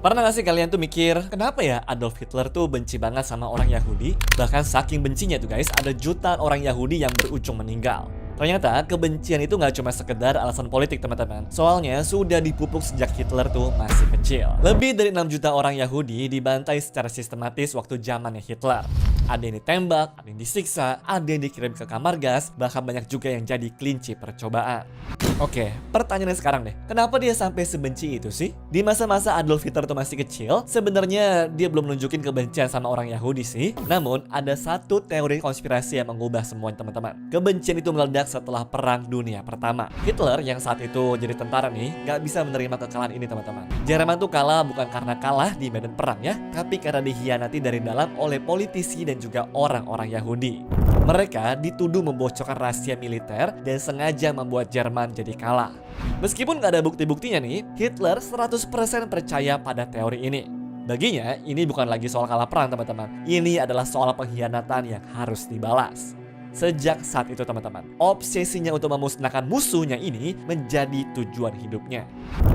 Pernah gak sih kalian tuh mikir, kenapa ya Adolf Hitler tuh benci banget sama orang Yahudi? Bahkan saking bencinya tuh guys, ada jutaan orang Yahudi yang berujung meninggal. Ternyata kebencian itu nggak cuma sekedar alasan politik teman-teman. Soalnya sudah dipupuk sejak Hitler tuh masih kecil. Lebih dari 6 juta orang Yahudi dibantai secara sistematis waktu zamannya Hitler. Ada yang ditembak, ada yang disiksa, ada yang dikirim ke kamar gas, bahkan banyak juga yang jadi kelinci percobaan. Oke, pertanyaannya sekarang deh, kenapa dia sampai sebenci itu sih? Di masa-masa Adolf Hitler tuh masih kecil, sebenarnya dia belum nunjukin kebencian sama orang Yahudi sih. Namun, ada satu teori konspirasi yang mengubah semuanya teman-teman. Kebencian itu meledak setelah Perang Dunia Pertama. Hitler yang saat itu jadi tentara nih, gak bisa menerima kekalahan ini teman-teman. Jerman tuh kalah bukan karena kalah di medan perang ya, tapi karena dikhianati dari dalam oleh politisi dan juga orang-orang Yahudi. Mereka dituduh membocorkan rahasia militer dan sengaja membuat Jerman jadi kalah. Meskipun gak ada bukti-buktinya nih, Hitler 100% percaya pada teori ini. Baginya, ini bukan lagi soal kalah perang teman-teman. Ini adalah soal pengkhianatan yang harus dibalas. Sejak saat itu teman-teman, obsesinya untuk memusnahkan musuhnya ini menjadi tujuan hidupnya.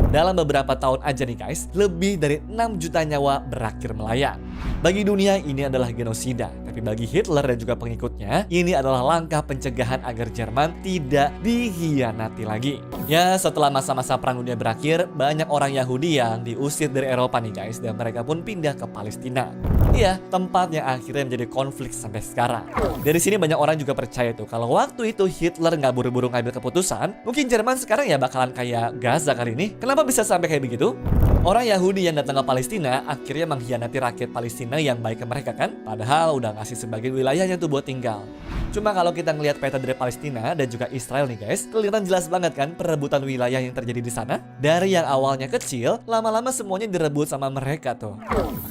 Dalam beberapa tahun aja nih guys, lebih dari 6 juta nyawa berakhir melayang. Bagi dunia ini adalah genosida, tapi bagi Hitler dan juga pengikutnya, ini adalah langkah pencegahan agar Jerman tidak dikhianati lagi. Ya, setelah masa-masa Perang Dunia berakhir, banyak orang Yahudi yang diusir dari Eropa nih guys, dan mereka pun pindah ke Palestina. Iya, tempat yang akhirnya menjadi konflik sampai sekarang. Dari sini banyak orang juga percaya tuh kalau waktu itu Hitler nggak buru-buru ngambil keputusan, mungkin Jerman sekarang ya bakalan kayak Gaza kali ini. Kenapa bisa sampai kayak begitu? Orang Yahudi yang datang ke Palestina akhirnya mengkhianati rakyat Palestina yang baik ke mereka kan? Padahal udah ngasih sebagian wilayahnya tuh buat tinggal. Cuma kalau kita ngelihat peta dari Palestina dan juga Israel nih guys, kelihatan jelas banget kan perebutan wilayah yang terjadi di sana. Dari yang awalnya kecil, lama-lama semuanya direbut sama mereka tuh.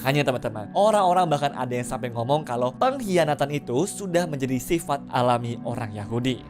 Makanya teman-teman, orang-orang bahkan ada yang sampai ngomong kalau pengkhianatan itu sudah menjadi sifat alami orang Yahudi.